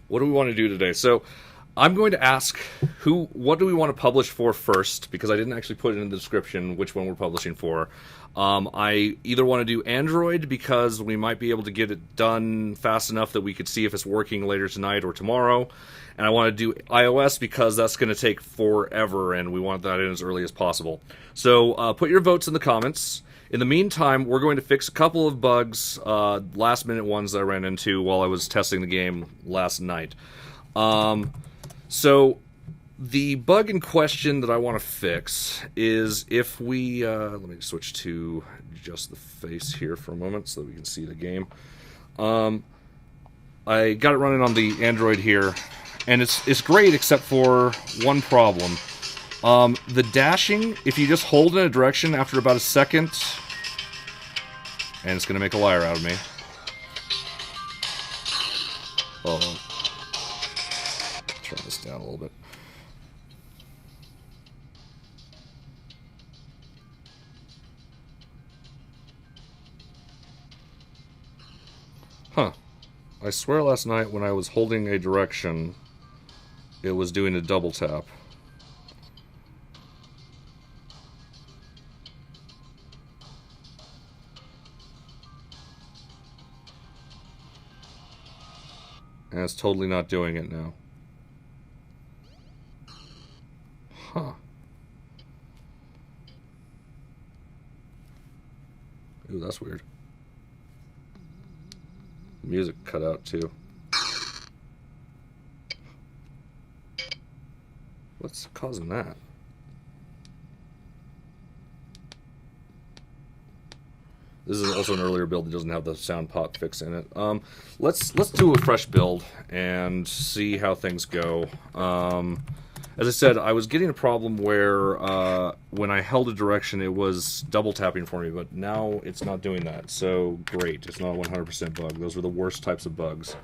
what do we want to do today? So I'm going to ask what do we want to publish for first, because I didn't actually put it in the description which one we're publishing for. I either want to do Android because we might be able to get it done fast enough that we could see if it's working later tonight or tomorrow. And I want to do iOS because that's going to take forever and we want that in as early as possible. So put your votes in the comments. In the meantime, we're going to fix a couple of bugs, last-minute ones that I ran into while I was testing the game last night. So the bug in question that I want to fix is if we... let me switch to just the face here for a moment so that we can see the game. I got it running on the Android here, and it's great except for one problem. The dashing, if you just hold in a direction after about a second, and it's going to make a liar out of me. Oh, turn this down a little bit. Huh. I swear last night when I was holding a direction, it was doing a double tap. And it's totally not doing it now. Huh. Ooh, that's weird. Music cut out too. What's causing that? This is also an earlier build that doesn't have the sound pop fix in it. Let's do a fresh build and see how things go. As I said, I was getting a problem where when I held a direction, it was double tapping for me, but now it's not doing that. So great, it's not a 100% bug. Those are the worst types of bugs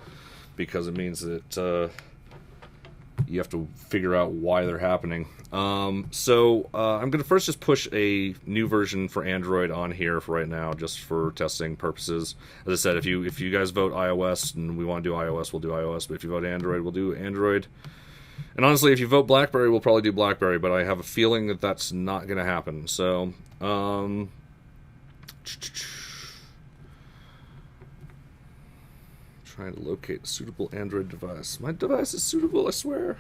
because it means that you have to figure out why they're happening. So I'm going to first just push a new version for Android on here for right now, just for testing purposes. As I said, if you guys vote iOS and we want to do iOS, we'll do iOS. But if you vote Android, we'll do Android. And honestly, if you vote BlackBerry, we'll probably do BlackBerry. But I have a feeling that that's not going to happen. So, trying to locate a suitable Android device. My device is suitable, I swear.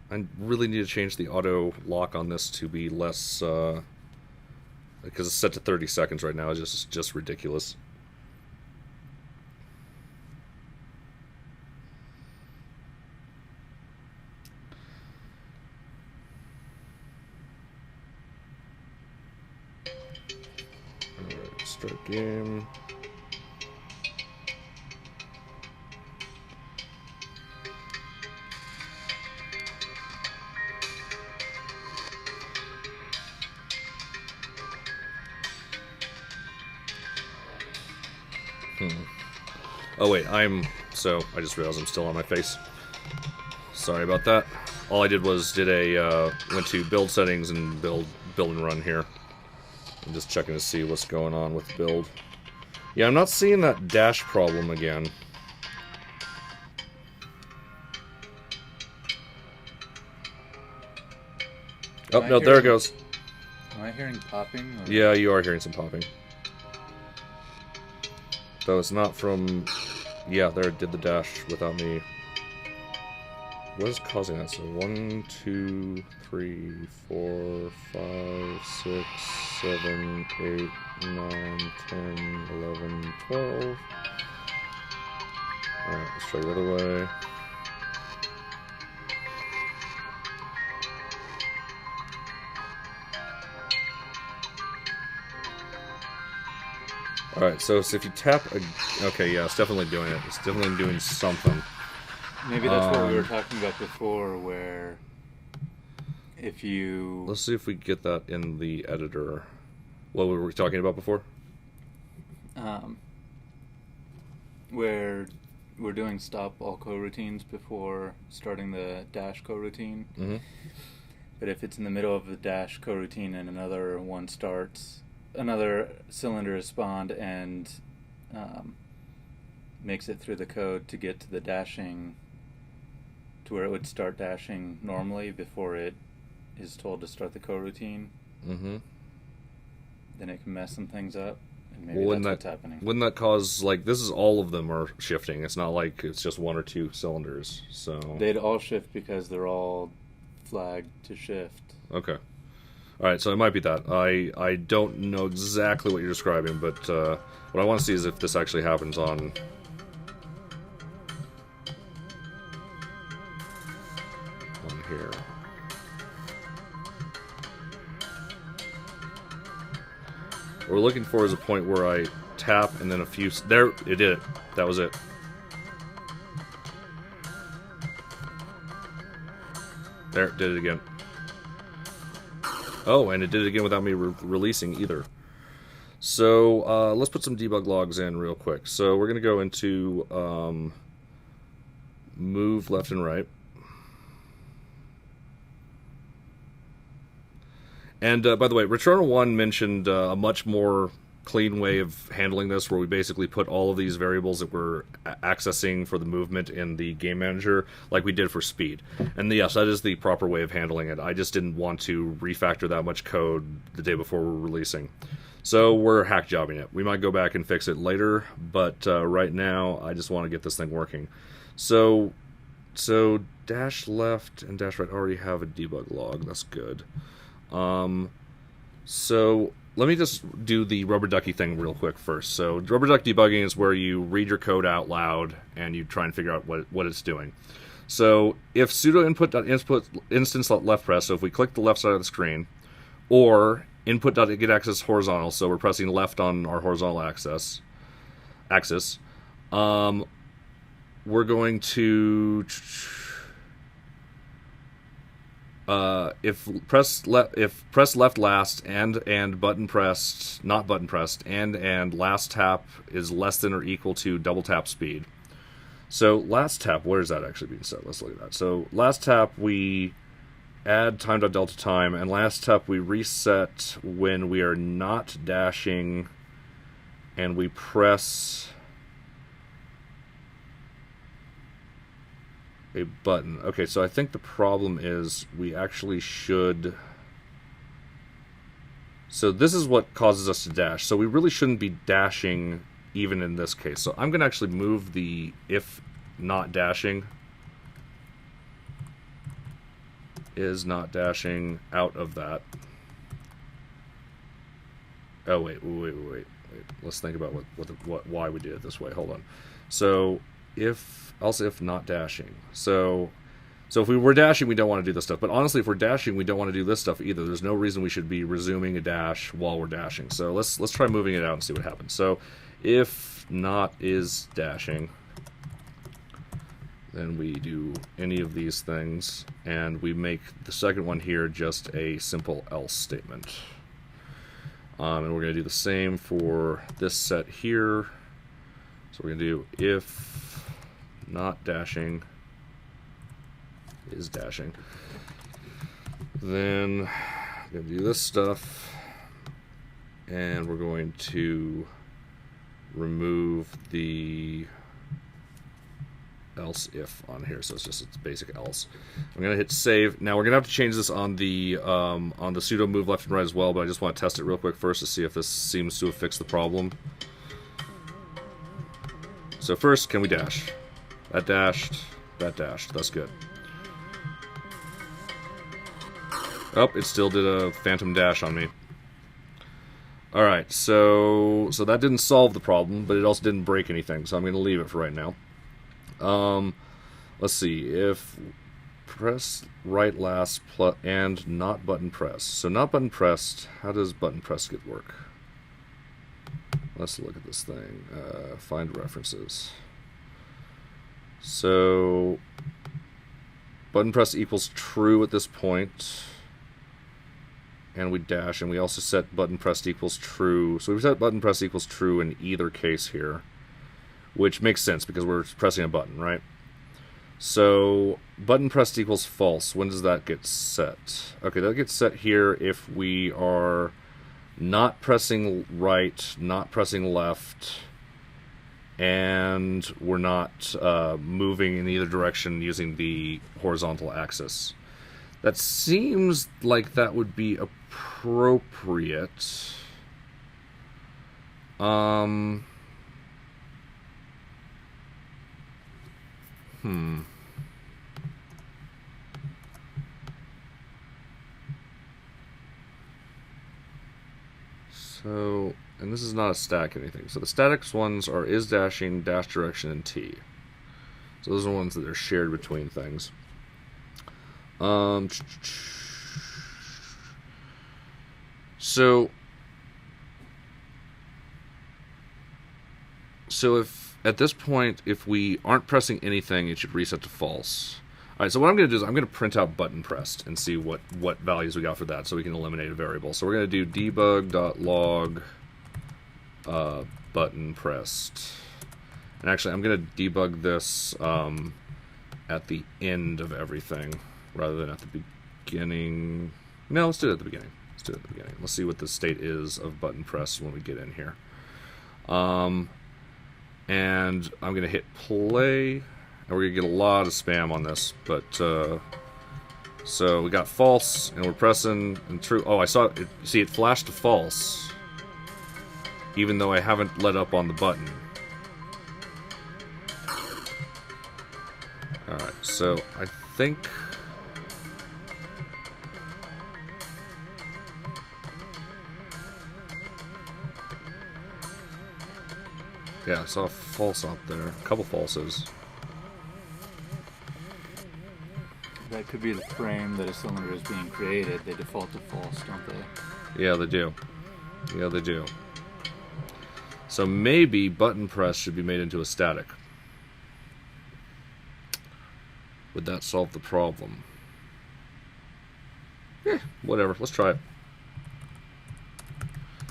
I really need to change the auto lock on this to be less, because it's set to 30 seconds right now. It's just ridiculous. Alright, start game. Oh wait, I just realized I'm still on my face. Sorry about that. All I did was went to build settings and build and run here. I'm just checking to see what's going on with build. Yeah, I'm not seeing that dash problem again. Oh, no, there it goes. Am I hearing popping? Or? Yeah, you are hearing some popping. Though it's not from... Yeah, there it did the dash without me. What is causing that? So 1, 2, 3, 4, 5, 6, 7, 8, 9, 10, 11, 12. Alright, let's try the other way. Alright, so if you tap... Okay, yeah, it's definitely doing it. It's definitely doing something. Maybe that's what we were talking about before, where if you... Let's see if we get that in the editor. What were we talking about before? Where we're doing stop all coroutines before starting the dash coroutine. Mm-hmm. But if it's in the middle of the dash coroutine and another one starts, another cylinder is spawned and makes it through the code to get to the dashing, to where it would start dashing normally before it is told to start the coroutine, Mm-hmm. then it can mess some things up. And maybe Well, that's what's happening. Wouldn't that cause, like, this is all of them are shifting. It's not like it's just one or two cylinders. So They'd all shift because they're all flagged to shift. okay. All right, so it might be that. I don't know exactly what you're describing, but what I want to see is if this actually happens on here. What we're looking for is a point where I tap and then a few... There, it did it. That was it. There, it did it again. Oh, and it did it again without me releasing either. So, let's put some debug logs in real quick. So, we're going to go into move left and right. And, by the way, Returnal 1 mentioned a much more clean way of handling this, where we basically put all of these variables that we're accessing for the movement in the game manager, like we did for speed. And yes, that is the proper way of handling it. I just didn't want to refactor that much code the day before we're releasing. So we're hack jobbing it. We might go back and fix it later, but right now I just want to get this thing working. So dash left and dash right already have a debug log. That's good. So let me just do the rubber ducky thing real quick first. So rubber duck debugging is where you read your code out loud and you try and figure out what it's doing. So if sudo input instance left press, so if we click the left side of the screen, or input.get access horizontal, so we're pressing left on our horizontal axis, we're going to if press left last and button pressed, not button pressed, and last tap is less than or equal to double tap speed. So last tap, where is that actually being set? Let's look at that. So last tap we add time.delta time, and last tap we reset when we are not dashing, and we press a button. Okay, so I think the problem is we actually should... So this is what causes us to dash. So we really shouldn't be dashing even in this case. So I'm going to actually move the if not dashing is not dashing out of that. Oh, wait. Let's think about why we did it this way. Hold on. So if not dashing. So if we were dashing, we don't want to do this stuff. But honestly, if we're dashing, we don't want to do this stuff either. There's no reason we should be resuming a dash while we're dashing. So let's try moving it out and see what happens. So if not is dashing, then we do any of these things, and we make the second one here just a simple else statement. And we're going to do the same for this set here. So we're going to do if not dashing is dashing. Then we're going to do this stuff, and we're going to remove the else if on here, so it's basic else. I'm gonna hit save. Now we're gonna have to change this on the sudo move left and right as well, but I just want to test it real quick first to see if this seems to have fixed the problem. So first, can we dash? That dashed. That's good. Oh, it still did a phantom dash on me. Alright, so that didn't solve the problem, but it also didn't break anything, so I'm going to leave it for right now. Let's see, if press right last and not button press. So not button pressed, how does button press get work? Let's look at this thing. Find references. So button press equals true at this point. And we dash, and we also set button pressed equals true. So we set button pressed equals true in either case here, which makes sense because we're pressing a button, right? So button pressed equals false. When does that get set? Okay, that gets set here if we are not pressing right, not pressing left, and we're not moving in either direction using the horizontal axis. That seems like that would be appropriate. So, and this is not a stack anything. So the statics ones are is dashing, dash direction, and T. So those are the ones that are shared between things. So if at this point, if we aren't pressing anything, it should reset to false. All right, so what I'm going to do is I'm going to print out button pressed and see what values we got for that so we can eliminate a variable. So we're going to do debug.log button pressed. And actually, I'm going to debug this at the end of everything rather than at the beginning. No, let's do it at the beginning. Let's see what the state is of button press when we get in here. And I'm going to hit play. And we're going to get a lot of spam on this. But, so we got false, and we're pressing, and true. Oh, I saw it. See, it flashed to false, even though I haven't let up on the button. Alright, so I think... Yeah, I saw a false out there. A couple falses. That could be the frame that a cylinder is being created. They default to false, don't they? Yeah, they do. Yeah, they do. So maybe button press should be made into a static. Would that solve the problem? Yeah, whatever. Let's try it.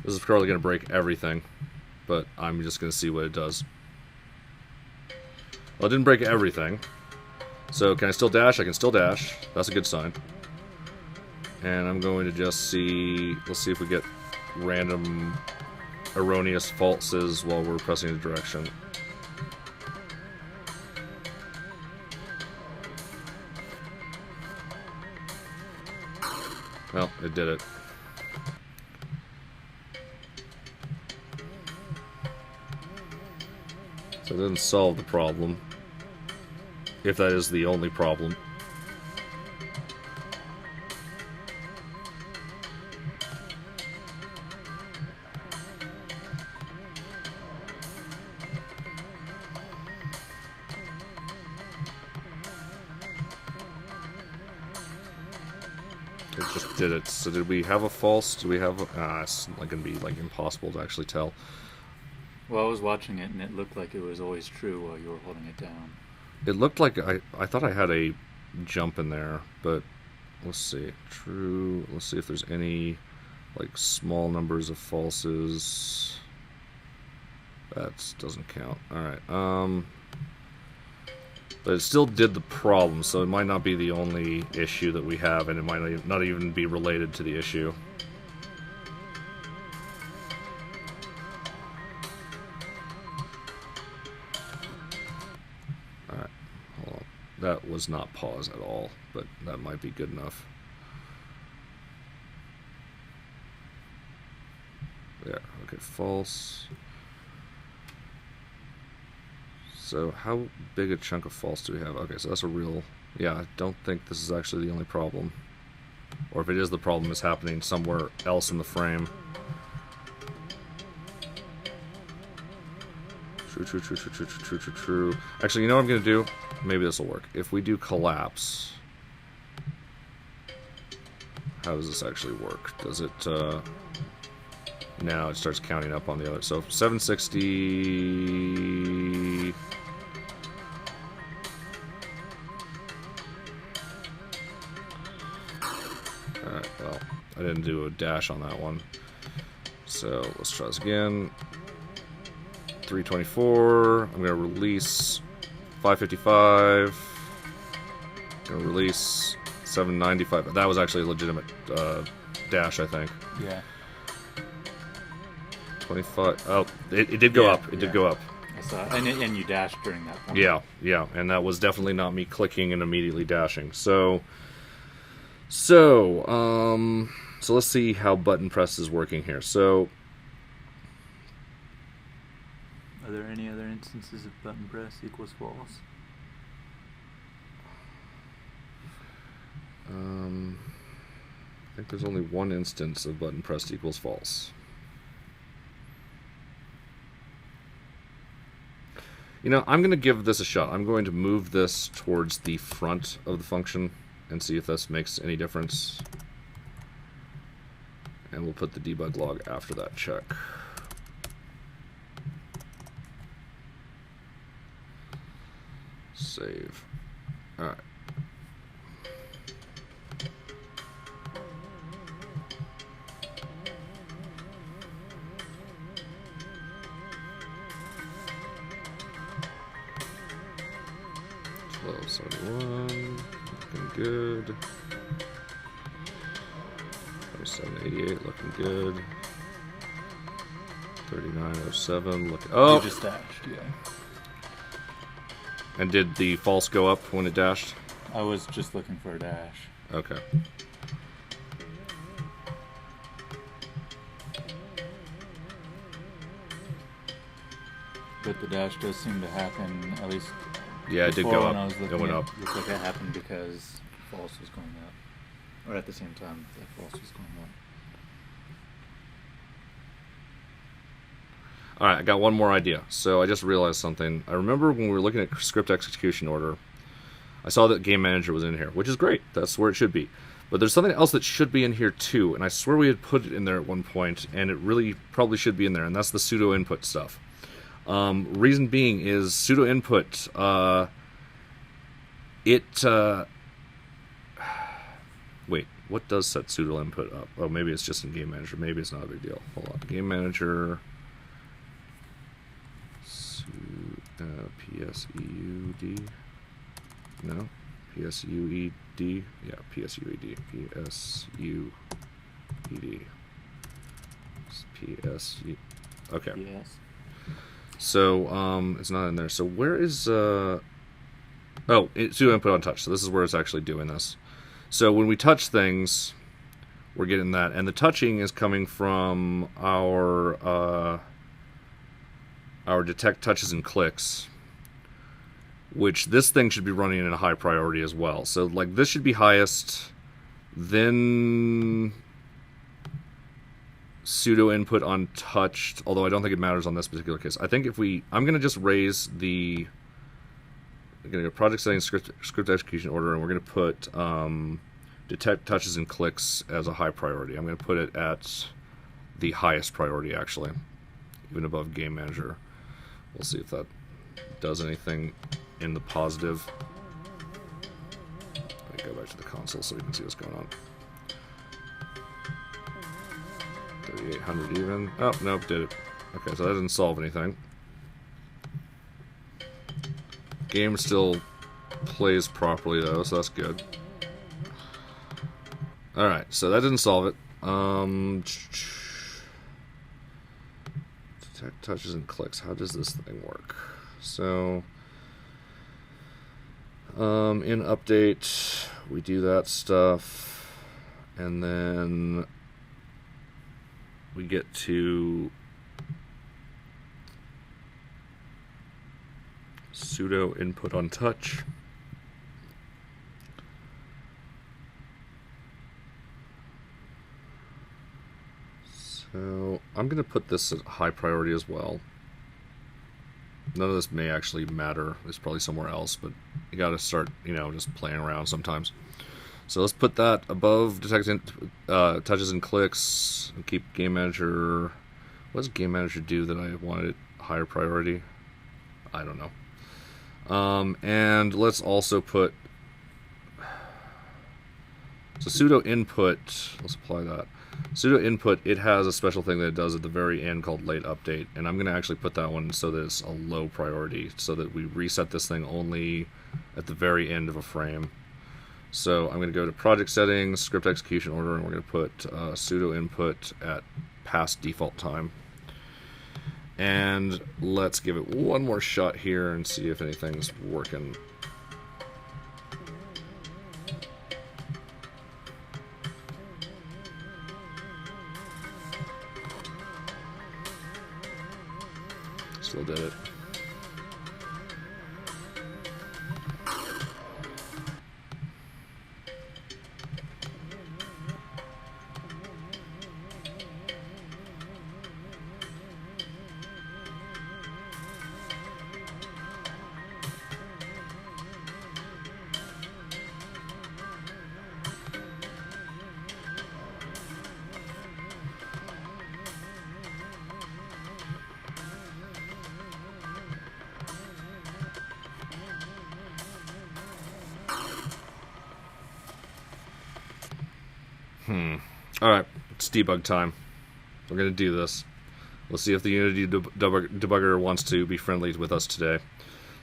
This is probably going to break everything, but I'm just going to see what it does. Well, it didn't break everything. So can I still dash? I can still dash. That's a good sign. And I'm going to just see... Let's see if we get random erroneous falses while we're pressing the direction. Well, it did it. So it didn't solve the problem. If that is the only problem. It just did it. So did we have a false? Do we have a... it's like going to be like impossible to actually tell. Well, I was watching it, and it looked like it was always true while you were holding it down. It looked like I thought I had a jump in there, but let's see. True. Let's see if there's any like small numbers of falses. That doesn't count. Alright. But it still did the problem, so it might not be the only issue that we have, and it might not even be related to the issue. That was not pause at all, but that might be good enough. There, okay, false. So how big a chunk of false do we have? Okay, so that's a real... Yeah, I don't think this is actually the only problem. Or if it is the problem, it's happening somewhere else in the frame. True. Actually, you know what I'm going to do? Maybe this will work. If we do collapse, how does this actually work? Does it, now it starts counting up on the other. So 760... Alright, well, I didn't do a dash on that one. So let's try this again. 324. I'm going to release 555. I'm going to release 795. That was actually a legitimate dash, I think. Yeah. 25. Oh, it did go up. It did go up. I saw it. And you dashed during that point. Yeah, and that was definitely not me clicking and immediately dashing. So let's see how button press is working here. So, are there any other instances of button press equals false? I think there's only one instance of button pressed equals false. You know, I'm going to give this a shot. I'm going to move this towards the front of the function and see if this makes any difference. And we'll put the debug log after that check. Save. All right. Looking good. 2788 looking good. 3907 looking. Oh, You just dashed, yeah. And did the false go up when it dashed? I was just looking for a dash. Okay. But the dash does seem to happen, at least. Yeah, it did before go when up. I was looking It went at, up. Looked like it happened because false was going up. Or at the same time, the false was going up. All right, I got one more idea. So I just realized something. I remember when we were looking at script execution order, I saw that Game Manager was in here, which is great. That's where it should be. But there's something else that should be in here too, and I swear we had put it in there at one point, and it really probably should be in there, and that's the pseudo input stuff. Reason being is pseudo input. Wait, what does set pseudo input up? Oh, maybe it's just in Game Manager. Maybe it's not a big deal. Hold on, Game Manager. PSEUD. No, PSUED. Yeah, PSUED. PSUED. PSU. Okay. Yes. So it's not in there. So where is pseudo input on touch? So this is where it's actually doing this. So when we touch things, we're getting that, and the touching is coming from our detect touches and clicks, which this thing should be running in a high priority as well. So like this should be highest, then pseudo input on touched, although I don't think it matters on this particular case. I think I'm going to just raise I'm going to go project settings, script execution order, and we're going to put detect touches and clicks as a high priority. I'm going to put it at the highest priority, actually, even above Game Manager. We'll see if that does anything in the positive. Let me go back to the console so we can see what's going on. 3800 even. Oh, nope, did it. Okay, so that didn't solve anything. Game still plays properly though, so that's good. Alright, so that didn't solve it. Detect touches and clicks. How does this thing work? So in update we do that stuff, and then we get to pseudo input on touch. So I'm going to put this at high priority as well. None of this may actually matter. It's probably somewhere else, but you got to start, just playing around sometimes. So let's put that above detect touches and clicks, and keep Game Manager. What does Game Manager do that I wanted higher priority? I don't know. And let's also put pseudo input. Let's apply that. Pseudo input, it has a special thing that it does at the very end called late update, and I'm going to actually put that one so that it's a low priority, so that we reset this thing only at the very end of a frame. So I'm going to go to project settings, script execution order, and we're going to put pseudo input at past default time. And let's give it one more shot here and see if anything's working. Still did it. Alright, it's debug time. We're going to do this. We'll see if the Unity debugger wants to be friendly with us today.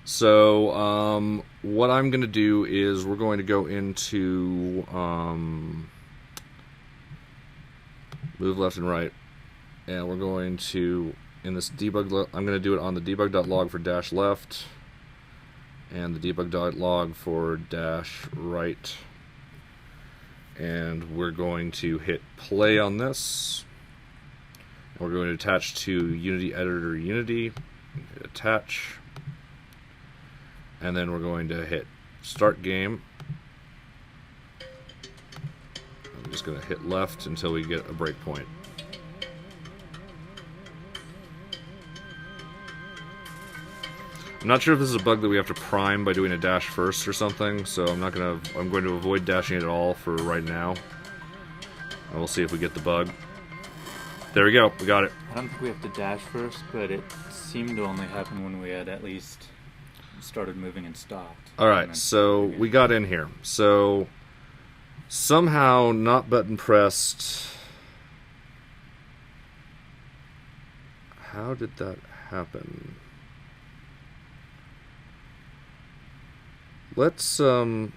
So, what I'm going to do is we're going to go into move left and right. And we're going to, in this debug, I'm going to do it on the debug.log for dash left and the debug.log for dash right. And we're going to hit play on this. We're going to attach to Unity Editor Unity, hit attach, and then we're going to hit start game. I'm just going to hit left until we get a breakpoint. I'm not sure if this is a bug that we have to prime by doing a dash first or something, so I'm going to avoid dashing it at all for right now. And we'll see if we get the bug. There we go, we got it. I don't think we have to dash first, but it seemed to only happen when we had at least started moving and stopped. Alright, so we got in here. So somehow not button pressed. How did that happen? Let's, so,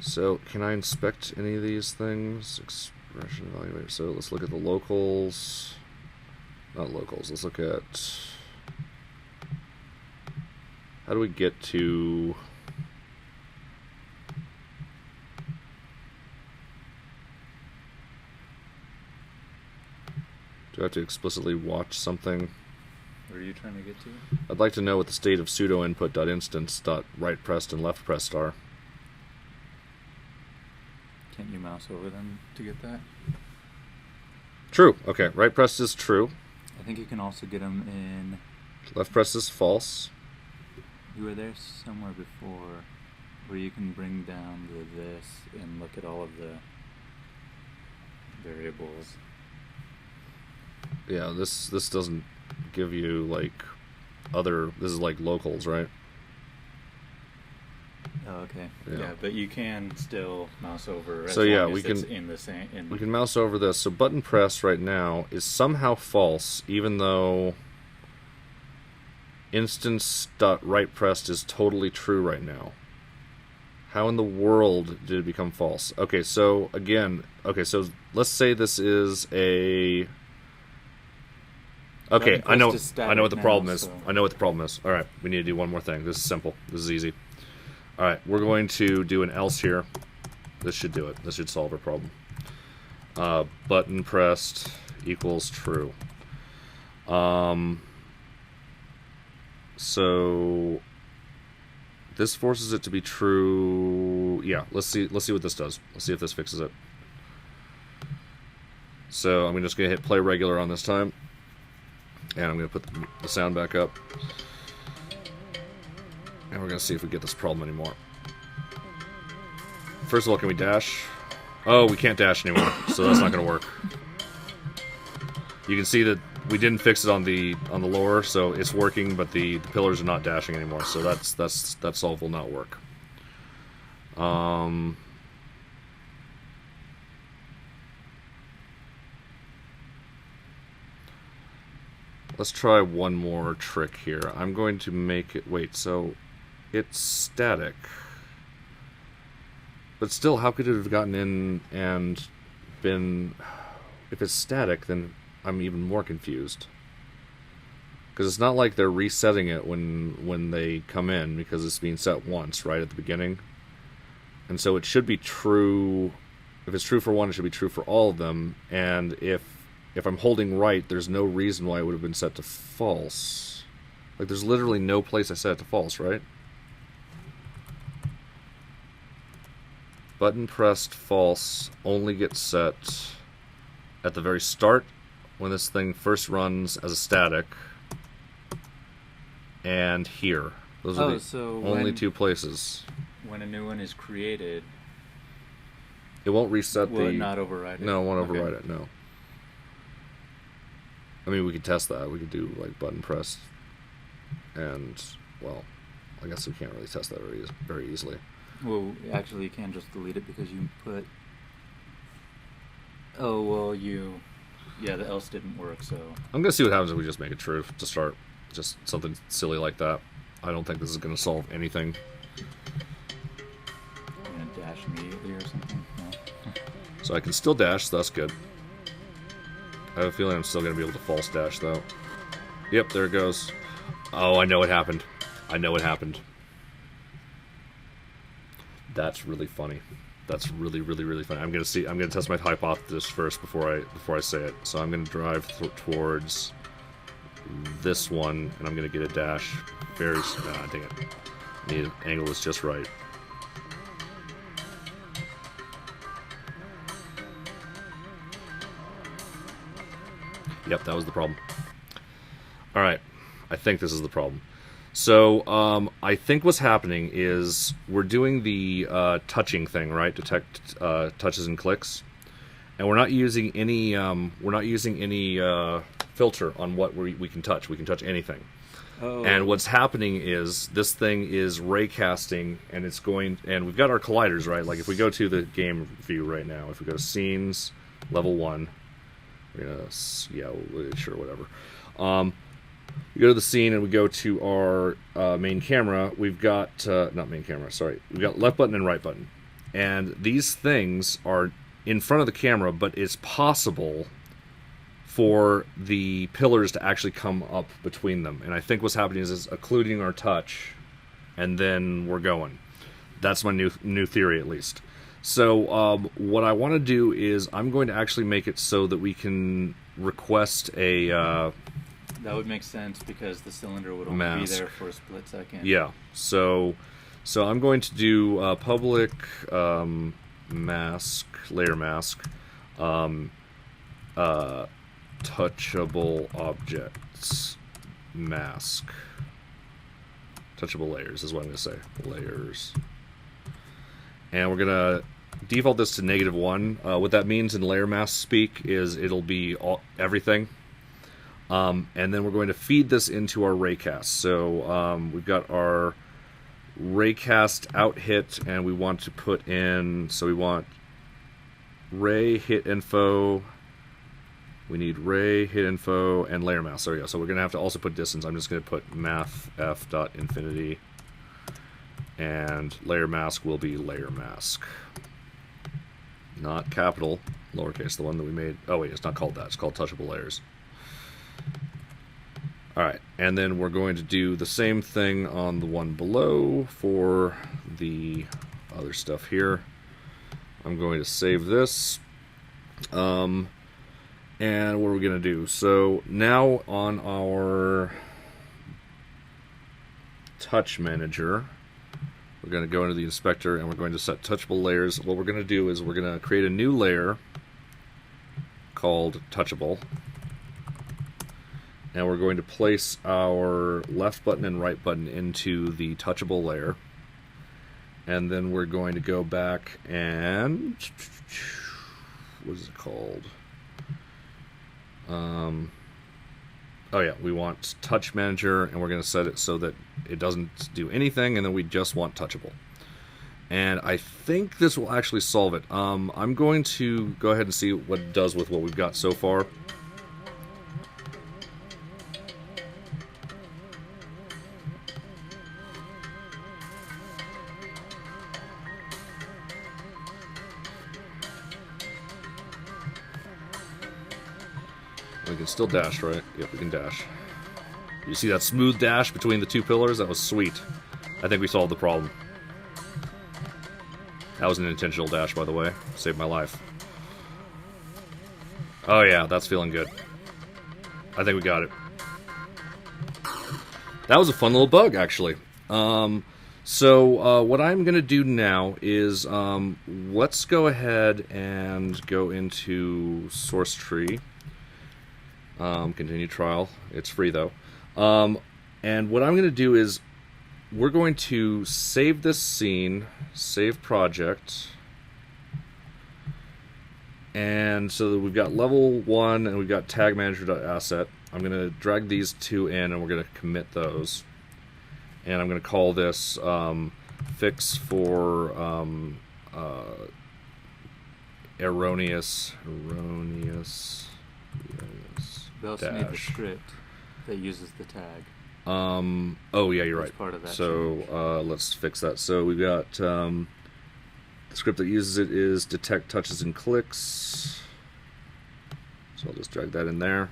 can I inspect any of these things? Expression evaluator. So, let's look at the locals. Not locals, let's look at... How do we get to... Do I have to explicitly watch something? What are you trying to get to? I'd like to know what the state of sudo input.instance.right pressed and left pressed are. Can't you mouse over them to get that? True. Okay, right pressed is true. I think you can also get them in... Left pressed is false. You were there somewhere before where you can bring down the this and look at all of the variables. Yeah, this doesn't give you like other, this is like locals, right? Oh, okay. Yeah, but you can still mouse over as so yeah, long as we it's can in the same we can mouse over this. So button press right now is somehow false, even though instance.right pressed is totally true right now. How in the world did it become false? Okay, so again, so let's say this is a... Okay, I know what the problem is. I know what the problem is. Alright, we need to do one more thing. This is simple. This is easy. Alright, we're going to do an else here. This should do it. This should solve our problem. Button pressed equals true. So this forces it to be true. Yeah, let's see what this does. Let's see if this fixes it. So I'm just going to hit play regular on this time. And I'm going to put the sound back up. And we're going to see if we get this problem anymore. First of all, can we dash? Oh, we can't dash anymore, so that's not going to work. You can see that we didn't fix it on the lower, so it's working, but the pillars are not dashing anymore, so that solve will not work. Let's try one more trick here. I'm going to make it... Wait, so it's static. But still, how could it have gotten in and been... If it's static, then I'm even more confused. Because it's not like they're resetting it when they come in, because it's being set once, right, at the beginning. And so it should be true. If it's true for one, it should be true for all of them. And if I'm holding right, there's no reason why it would have been set to false. Like, there's literally no place I set it to false, right? Button pressed false only gets set at the very start when this thing first runs as a static. And here. Those are the only two places. When a new one is created, it won't reset will it not override it? No, it won't override it, no. I mean, we could test that. We could do, like, button press. And, well, I guess we can't really test that very easily. Well, actually, you can just delete it because you put... Oh, well, yeah, the else didn't work, so... I'm going to see what happens if we just make it true to start. Just something silly like that. I don't think this is going to solve anything. You're going to dash immediately or something? No. So I can still dash, so that's good. I have a feeling I'm still going to be able to false dash, though. Yep, there it goes. Oh, I know what happened. I know what happened. That's really funny. That's really, really, really funny. I'm gonna test my hypothesis first before I say it. So I'm gonna drive towards this one, and I'm gonna get a dash. Dang it. The angle is just right. Yep, that was the problem. All right, I think this is the problem. So I think what's happening is we're doing the touching thing, right? Detect touches and clicks, and we're not using any filter on what we can touch. We can touch anything. Oh. And what's happening is this thing is raycasting, and we've got our colliders, right? Like if we go to the game view right now, if we go to scenes, level 1, we're gonna, sure, whatever. We go to the scene and we go to our main camera. We've got, not main camera, sorry. We've got left button and right button. And these things are in front of the camera, but it's possible for the pillars to actually come up between them. And I think what's happening is occluding our touch, and then we're going. That's my new theory, at least. So what I want to do is I'm going to actually make it so that we can request a... that would make sense because the cylinder would only be there for a split second. Yeah. So I'm going to do public mask, layer mask, touchable objects mask. Touchable layers is what I'm going to say. Layers. And we're going to default this to -1. What that means in layer mask speak is it'll be everything. And then we're going to feed this into our raycast. So we've got our raycast out hit, and we want to put in, so we want ray hit info. We need ray hit info and layer mask. So yeah, so we're going to have to also put distance. I'm just going to put math f.infinity, and layer mask will be layer mask. Not capital, lowercase, the one that we made. Oh wait, it's not called that. It's called touchable layers. Alright, and then we're going to do the same thing on the one below for the other stuff here. I'm going to save this. And what are we going to do? So now on our touch manager, we're going to go into the inspector and we're going to set touchable layers. What we're going to do is we're going to create a new layer called touchable. And we're going to place our left button and right button into the touchable layer. And then we're going to go back and... what is it called? Oh yeah, we want touch manager, and we're going to set it so that it doesn't do anything, and then we just want touchable. And I think this will actually solve it. I'm going to go ahead and see what it does with what we've got so far. We can still dash, right? Yep, we can dash. You see that smooth dash between the two pillars? That was sweet. I think we solved the problem. That was an intentional dash, by the way. Saved my life. Oh yeah, that's feeling good. I think we got it. That was a fun little bug, actually. So what I'm going to do now is let's go ahead and go into source tree. Continue trial. It's free, though. And what I'm going to do is we're going to save this scene, save project. And so that we've got level 1 and we've got tag manager.asset. I'm going to drag these two in and we're going to commit those. And I'm going to call this fix for erroneous We also need the dash. script that uses the tag. Oh yeah, you're That's right. part of that So let's fix that. So we've got the script that uses it is detect touches and clicks. So I'll just drag that in there.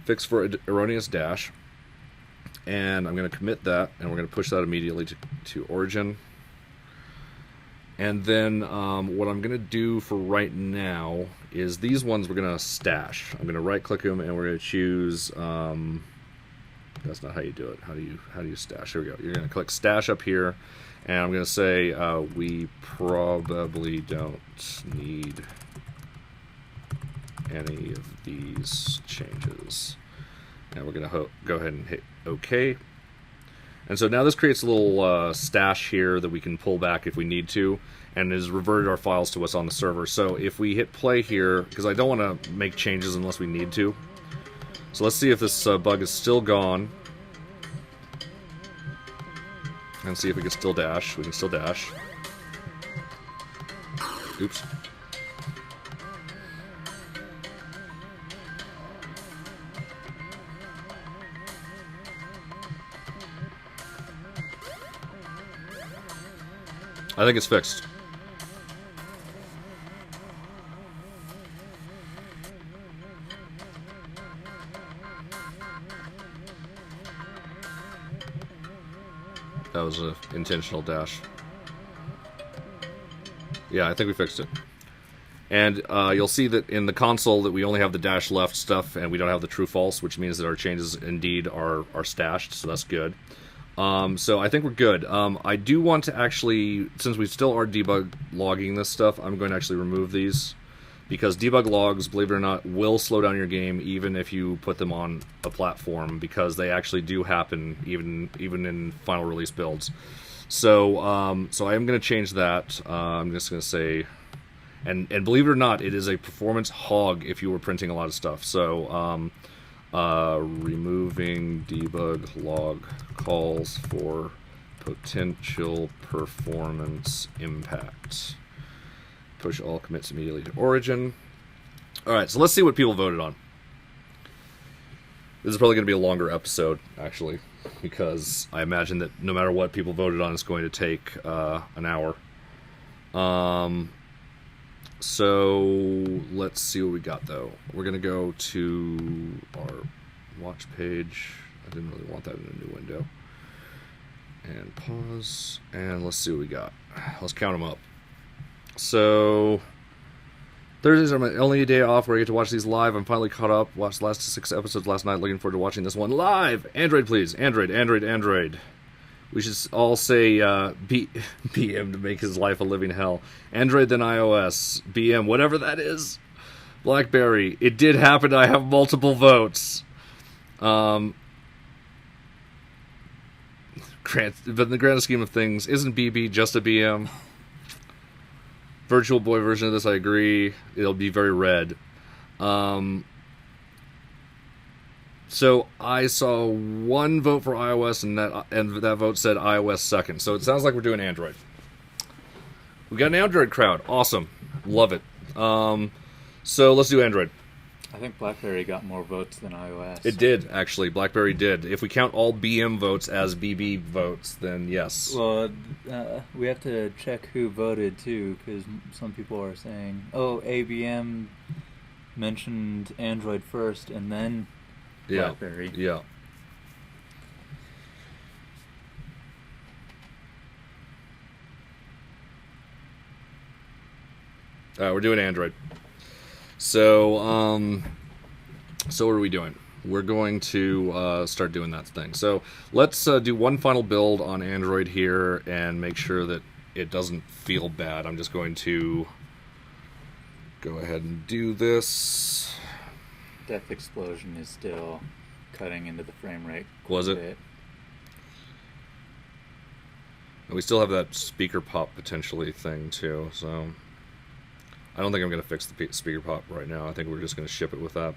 Fix for erroneous dash. And I'm going to commit that, and we're going to push that immediately to origin. And then what I'm going to do for right now is these ones we're going to stash. I'm going to right-click them, and we're going to choose. That's not how you do it. How do you stash? Here we go. You're going to click stash up here, and I'm going to say we probably don't need any of these changes. And we're going to go ahead and hit OK. And so now this creates a little stash here that we can pull back if we need to, and has reverted our files to what's on the server. So if we hit play here, because I don't want to make changes unless we need to. So let's see if this bug is still gone. And see if we can still dash. We can still dash. Oops. I think it's fixed. That was an intentional dash. Yeah, I think we fixed it. And you'll see that in the console that we only have the dash left stuff and we don't have the true false, which means that our changes indeed are stashed, so that's good. So I think we're good. I do want to actually, since we still are debug logging this stuff, I'm going to actually remove these. Because debug logs, believe it or not, will slow down your game even if you put them on a platform, because they actually do happen even in final release builds. So so I am going to change that. I'm just going to say, and believe it or not, it is a performance hog if you were printing a lot of stuff. So removing debug log calls for potential performance impact. Push all commits immediately to origin. Alright, so let's see what people voted on. This is probably going to be a longer episode, actually, because I imagine that no matter what people voted on, it's going to take an hour. So let's see what we got, though. We're going to go to our watch page. I didn't really want that in a new window. And pause. And let's see what we got. Let's count them up. So Thursdays are my only day off where I get to watch these live. I'm finally caught up. Watched the last 6 episodes last night. Looking forward to watching this one live. Android, please. Android, Android, Android. We should all say BM to make his life a living hell. Android, then iOS. BM, whatever that is. BlackBerry. It did happen. I have multiple votes. But in the grand scheme of things, isn't BB just a BM? Virtual Boy version of this, I agree. It'll be very red. So I saw one vote for iOS, and that vote said iOS second. So it sounds like we're doing Android. We got an Android crowd. Awesome. Love it. So let's do Android. I think BlackBerry got more votes than iOS. It did, actually. BlackBerry did. If we count all BM votes as BB votes, then yes. Well, we have to check who voted, too, because some people are saying, oh, ABM mentioned Android first and then BlackBerry. Yeah. We're doing Android. So, so what are we doing? We're going to start doing that thing. So let's do one final build on Android here and make sure that it doesn't feel bad. I'm just going to go ahead and do this. Death Explosion is still cutting into the frame rate. Was it? And we still have that speaker pop potentially thing too, so I don't think I'm going to fix the speaker pop right now. I think we're just going to ship it with that.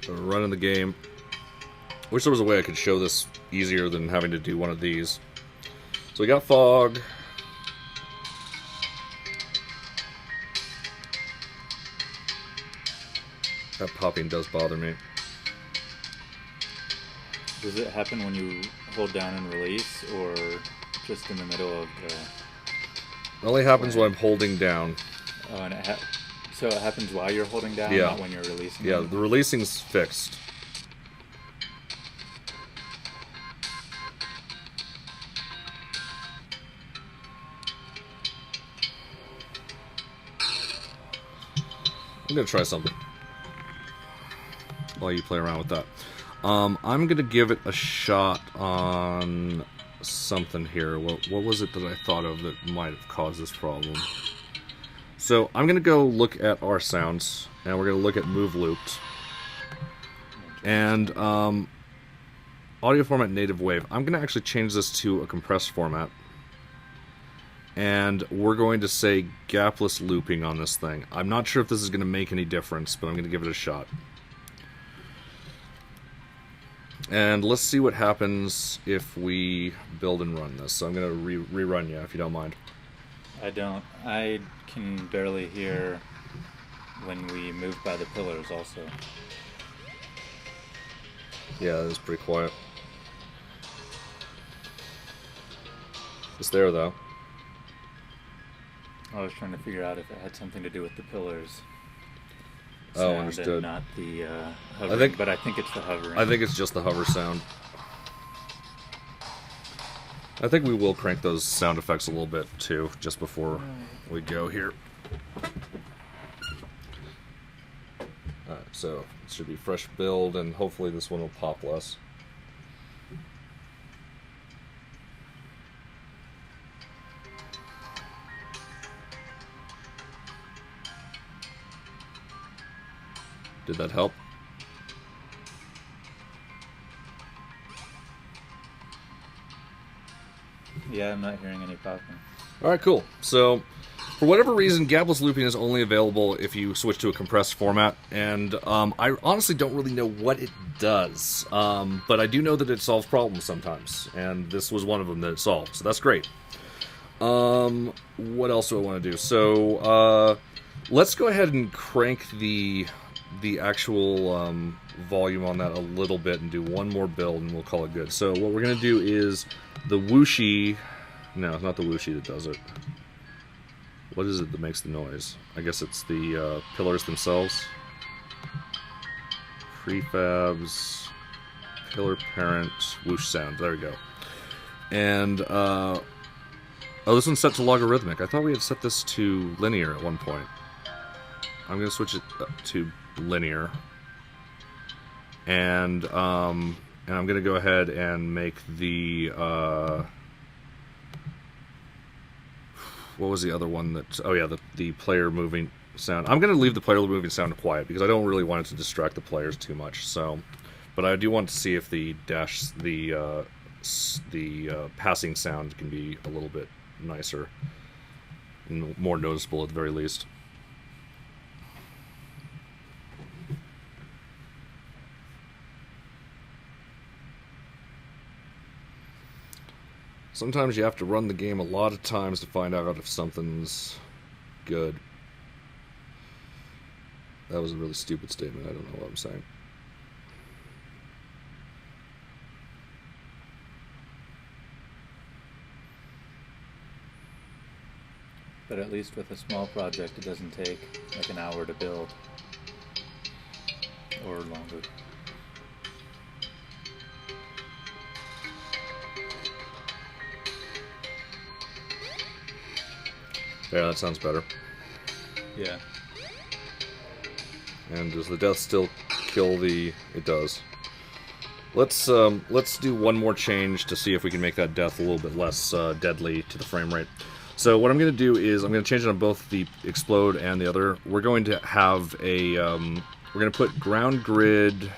So we're running the game. Wish there was a way I could show this easier than having to do one of these. So we got fog. That popping does bother me. Does it happen when you hold down and release, or just in the middle of the... It only happens when I'm holding down. Oh, and so it happens while you're holding down, Yeah. not when you're releasing? Yeah, the releasing's fixed. I'm gonna try something while you play around with that. I'm gonna give it a shot on something here. What was it that I thought of that might have caused this problem? So I'm gonna go look at our sounds, and we're gonna look at move looped and audio format native wave. I'm gonna actually change this to a compressed format. And we're going to say gapless looping on this thing. I'm not sure if this is going to make any difference, but I'm going to give it a shot. And let's see what happens if we build and run this. So I'm going to rerun you, if you don't mind. I don't. I can barely hear when we move by the pillars also. Yeah, it is pretty quiet. It's there, though. I was trying to figure out if it had something to do with the pillars. Oh, understood. And not the hovering, but I think it's the hovering. I think it's just the hover sound. I think we will crank those sound effects a little bit, too, just before we go here. Alright, so it should be fresh build, and hopefully this one will pop less. Did that help? Yeah, I'm not hearing any popping. Alright, cool. So, for whatever reason, gapless looping is only available if you switch to a compressed format, and I honestly don't really know what it does, but I do know that it solves problems sometimes, and this was one of them that it solved, so that's great. What else do I want to do? So, let's go ahead and crank the actual volume on that a little bit and do one more build, and we'll call it good. So what we're going to do is the whooshy... No, it's not the whooshy that does it. What is it that makes the noise? I guess it's the pillars themselves. Prefabs, pillar parent, whoosh sound. There we go. And, oh, this one's set to logarithmic. I thought we had set this to linear at one point. I'm going to switch it to linear. And I'm going to go ahead and make the... what was the other one that... Oh yeah, the player moving sound. I'm going to leave the player moving sound quiet because I don't really want it to distract the players too much. So, but I do want to see if the passing sound can be a little bit nicer and more noticeable at the very least. Sometimes you have to run the game a lot of times to find out if something's good. That was a really stupid statement. I don't know what I'm saying. But at least with a small project, it doesn't take like an hour to build. Or longer. Yeah, that sounds better. Yeah. And does the death still kill the... It does. Let's do one more change to see if we can make that death a little bit less deadly to the frame rate. So what I'm going to do is I'm going to change it on both the explode and the other. We're going to have a... we're going to put ground grid...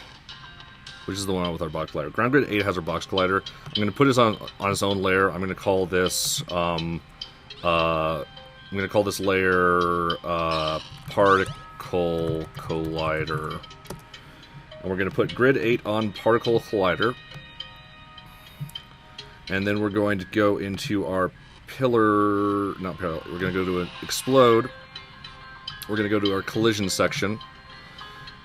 Which is the one with our box collider. Ground grid 8 has our box collider. I'm going to put this on its own layer. I'm going to call this... I'm going to call this layer Particle Collider. And we're going to put grid 8 on Particle Collider. And then we're going to go into our pillar... Not pillar. We're going to go to an explode. We're going to go to our collision section.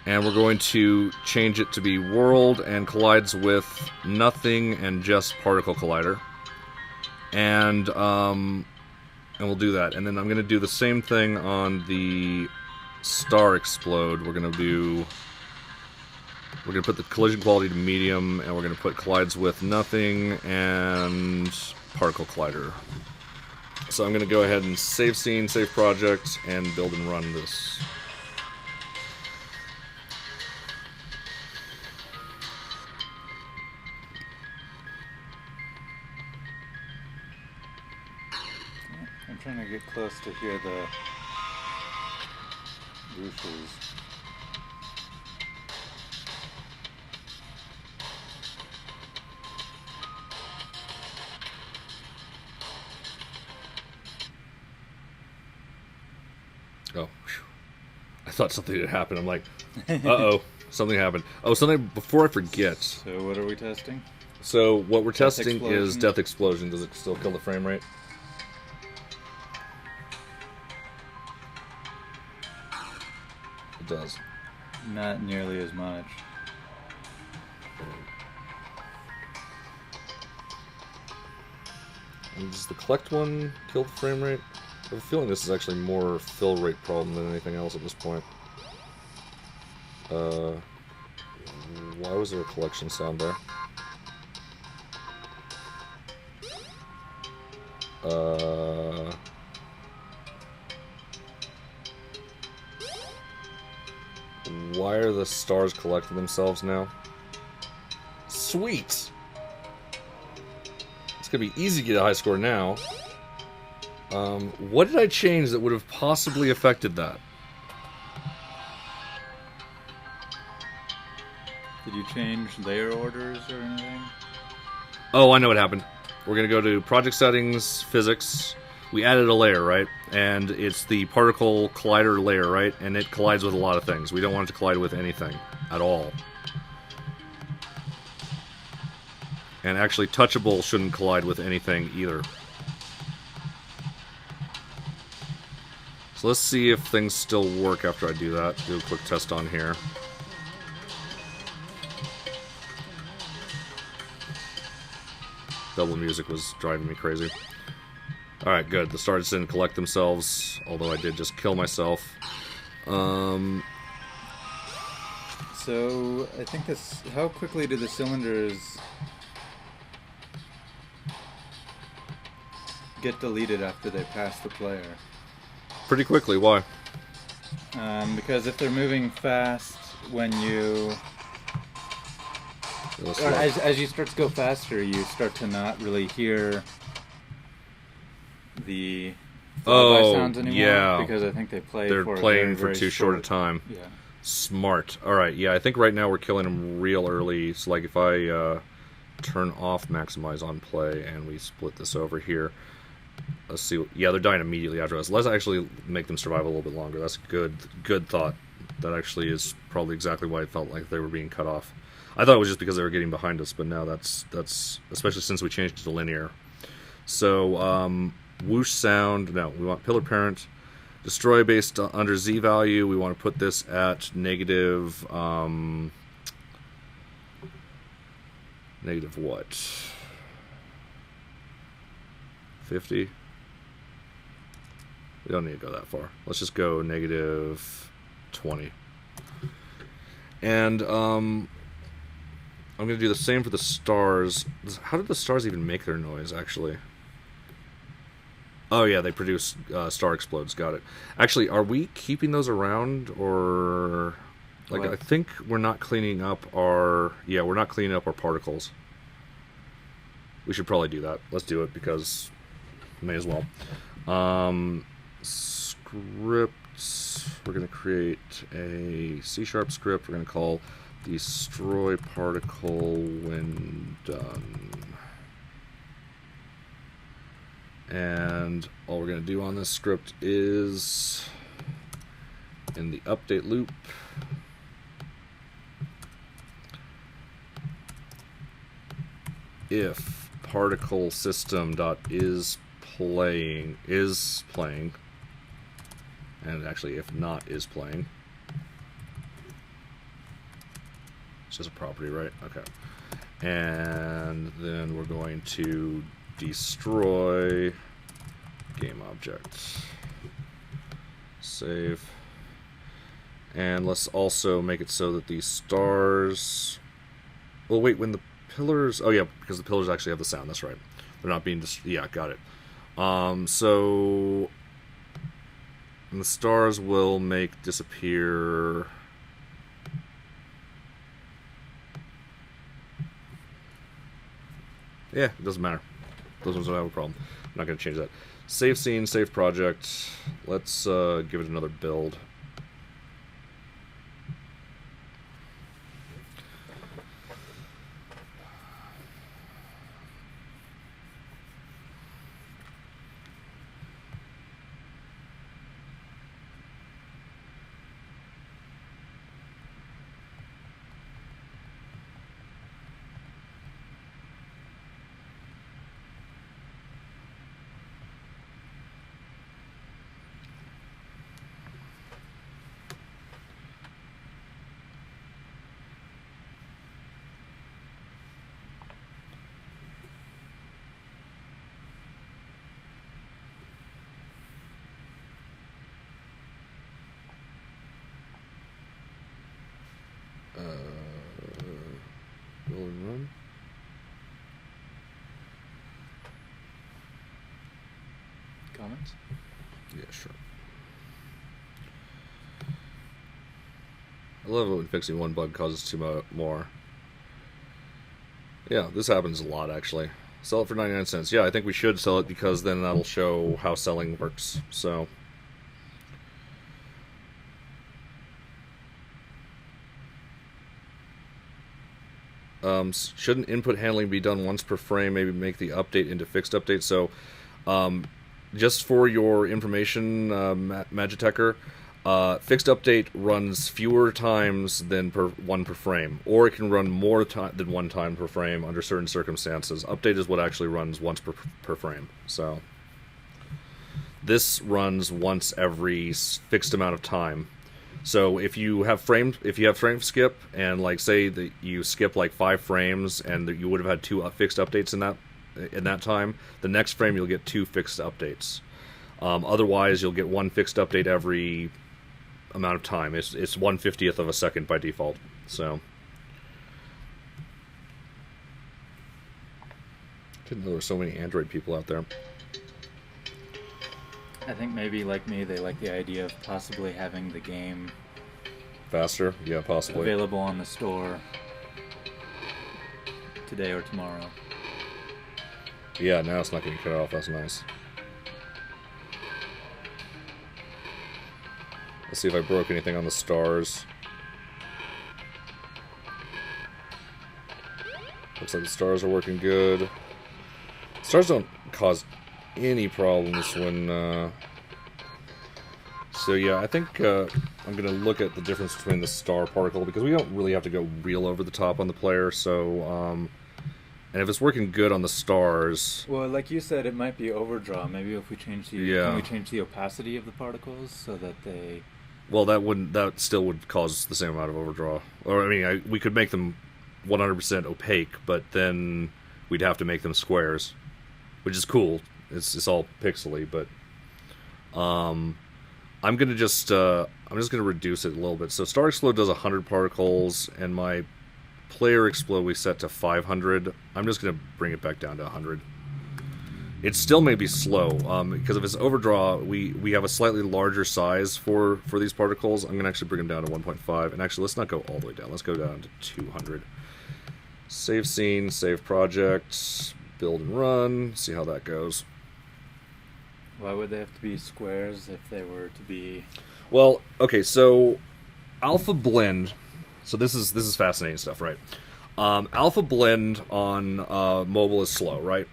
And we're going to change it to be world and collides with nothing and just Particle Collider. And we'll do that. And then I'm going to do the same thing on the star explode. We're going to put the collision quality to medium, and we're going to put collides with nothing and Particle Collider. So I'm going to go ahead and save scene, save project, and build and run this. I'm trying to get close to hear the whooshes. Oh, whew. I thought something had happened. I'm like, uh-oh, something happened. Oh, something, before I forget. So what are we testing? So what we're testing explosion. is death explosion. Does it still kill the frame rate? It does. Not nearly as much. And does the collect one kill the frame rate? I have a feeling this is actually more a fill rate problem than anything else at this point. Why was there a collection sound there? Why are the stars collecting themselves now? Sweet! It's gonna be easy to get a high score now. What did I change that would have possibly affected that? Did you change layer orders or anything? Oh, I know what happened. We're going to go to Project Settings, Physics. We added a layer, right? And it's the Particle Collider layer, right? And it collides with a lot of things. We don't want it to collide with anything at all. And actually, touchable shouldn't collide with anything either. So let's see if things still work after I do that. Do a quick test on here. Double music was driving me crazy. Alright, good. The stars didn't collect themselves, although I did just kill myself. So, I think this... How quickly do the cylinders get deleted after they pass the player? Pretty quickly, why? Because if they're moving fast when you... Or as you start to go faster, you start to not really hear the flyby sounds anymore. Yeah. Because I think they're playing for too short a time. Yeah. Smart. Alright, yeah, I think right now we're killing them real early. So, like, if I turn off maximize on play and we split this over here, let's see. Yeah, they're dying immediately after us. Let's actually make them survive a little bit longer. That's a good thought. That actually is probably exactly why I felt like they were being cut off. I thought it was just because they were getting behind us, but no, that's especially since we changed it to linear. So, whoosh sound, no, we want pillar parent. Destroy based under Z value. We want to put this at negative. Negative what? 50. We don't need to go that far. Let's just go negative 20. And I'm going to do the same for the stars. How did the stars even make their noise, actually? Oh, yeah, they produce star explodes. Got it. Actually, are we keeping those around, or... Like, What? I think we're not cleaning up our... Yeah, we're not cleaning up our particles. We should probably do that. Let's do it, because... May as well. Scripts. We're going to create a C# script. We're going to call destroy particle when done. And all we're going to do on this script is in the update loop, if particle system dot is playing, and actually if not is playing, it's just a property, right? Okay. And then we're going to destroy game object. Save. And let's also make it so that these stars... Well, wait, when the pillars... Oh, yeah, because the pillars actually have the sound. That's right. They're not being... Yeah, got it. So... And the stars will make disappear... Yeah, it doesn't matter. Those ones don't have a problem. I'm not going to change that. Save scene, save project. Let's give it another build. Roll and run. Comments? Yeah, sure. I love it when fixing one bug causes two more. Yeah, this happens a lot, actually. Sell it for 99 cents. Yeah, I think we should sell it because then that'll show how selling works. So... shouldn't input handling be done once per frame? Maybe make the update into fixed update. So, just for your information, Magitecher, fixed update runs fewer times than one per frame, or it can run more than one time per frame under certain circumstances. Update is what actually runs once per frame. So, this runs once every fixed amount of time. So if you have frame skip, and like say that you skip like 5 frames and that you would have had 2 fixed updates in that time, the next frame you'll get 2 fixed updates. Otherwise, you'll get 1 fixed update every amount of time. It's 1/50th of a second by default. So didn't know there were so many Android people out there. I think maybe, like me, they like the idea of possibly having the game Faster? Yeah, possibly. available on the store today or tomorrow. Yeah, now it's not getting cut off. That's nice. Let's see if I broke anything on the stars. Looks like the stars are working good. Stars don't cause any problems when... So yeah, I think I'm going to look at the difference between the star particle, because we don't really have to go real over the top on the player, so... And if it's working good on the stars, Well, like you said, it might be overdraw. Maybe if we change the Yeah. can we change the opacity of the particles so that they well, that still would cause the same amount of overdraw. Or I mean, we could make them 100% opaque, but then we'd have to make them squares, which is cool. It's all pixely, but I'm just gonna reduce it a little bit. So Star Explode does 100 particles, and my Player Explode we set to 500. I'm just gonna bring it back down to 100. It still may be slow, because if it's overdraw, we have a slightly larger size for these particles. I'm gonna actually bring them down to 1.5, and actually let's not go all the way down. Let's go down to 200. Save scene, save project, build and run. See how that goes. why would they have to be squares if they were to be Well, okay, so Alpha Blend. So this is fascinating stuff, right? Alpha Blend on mobile is slow, right?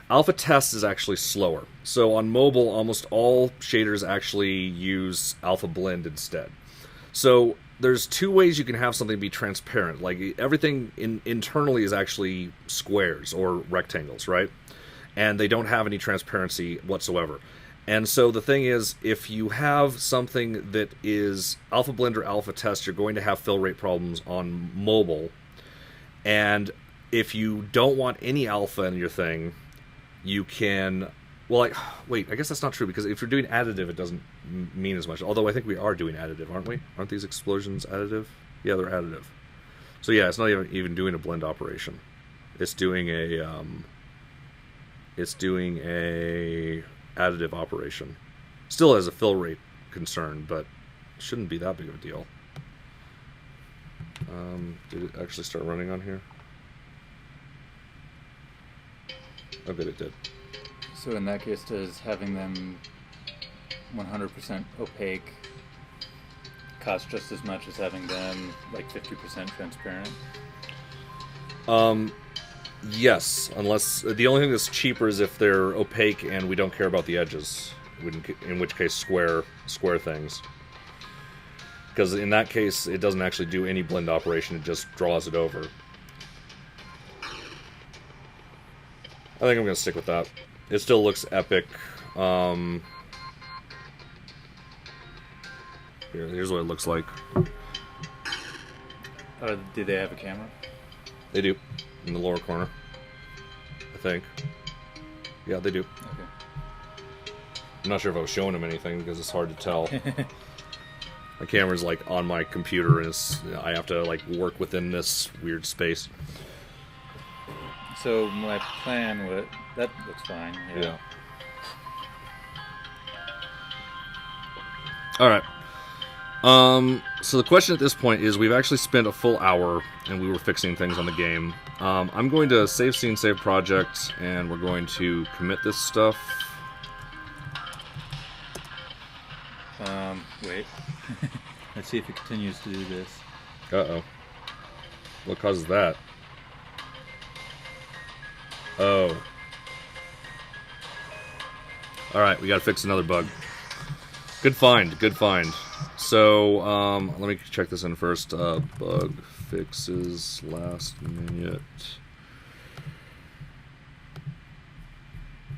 Alpha Test is actually slower. So on mobile, almost all shaders actually use Alpha Blend instead. So there's two ways you can have something be transparent. Like everything internally is actually squares or rectangles, right? And they don't have any transparency whatsoever. And so the thing is, if you have something that is Alpha Blend or Alpha Test, you're going to have fill rate problems on mobile. And if you don't want any alpha in your thing, you can... Well, wait, I guess that's not true, because if you're doing additive, it doesn't mean as much. Although I think we are doing additive, aren't we? Aren't these explosions additive? Yeah, they're additive. So yeah, it's not even doing a blend operation. It's doing a additive operation. Still has a fill rate concern, but shouldn't be that big of a deal. Did it actually start running on here? I bet it did. So in that case, does having them 100% opaque cost just as much as having them like 50% transparent? Yes, unless the only thing that's cheaper is if they're opaque and we don't care about the edges, in which case square things. Because in that case, it doesn't actually do any blend operation; it just draws it over. I think I'm going to stick with that. It still looks epic. Here's what it looks like. Do they have a camera? They do. In the lower corner. I think. Yeah, they do. Okay. I'm not sure if I was showing them anything because it's hard to tell. My camera's like on my computer and I have to like work within this weird space. So my plan would... That looks fine. Yeah. Alright. So the question at this point is, we've actually spent a full hour and we were fixing things on the game. I'm going to save scene, save project, and we're going to commit this stuff. Wait. Let's see if it continues to do this. Uh-oh. What causes that? Oh. Alright, we gotta fix another bug. Good find, good find. So, let me check this in first. Bug fixes last minute.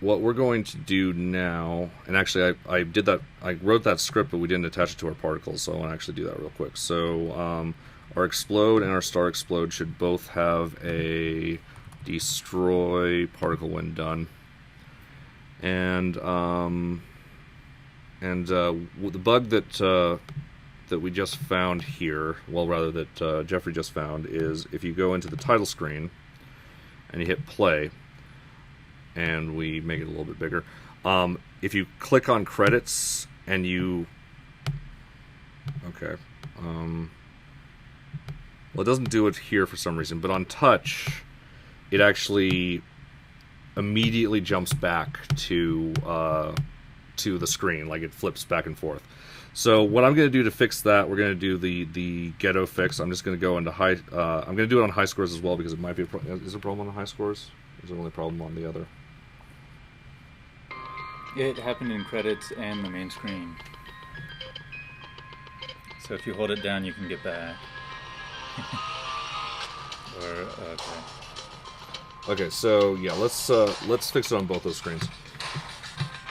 What we're going to do now, and actually I did that, I wrote that script, but we didn't attach it to our particles, so I want to actually do that real quick. So, our explode and our star explode should both have a destroy particle when done. And the bug that we just found here, well, rather that Jeffrey just found, is if you go into the title screen and you hit play, and we make it a little bit bigger. If you click on credits and you... Okay. Well, it doesn't do it here for some reason, but on touch, it actually immediately jumps back to the screen, like it flips back and forth. So what I'm going to do to fix that, we're going to do the ghetto fix. I'm just going to go into high... I'm going to do it on high scores as well, because it might be a is there a problem on the high scores? Is there only a problem on the other? It happened in credits and the main screen. So if you hold it down, you can get back. Or, okay. Okay, so yeah, let's fix it on both those screens.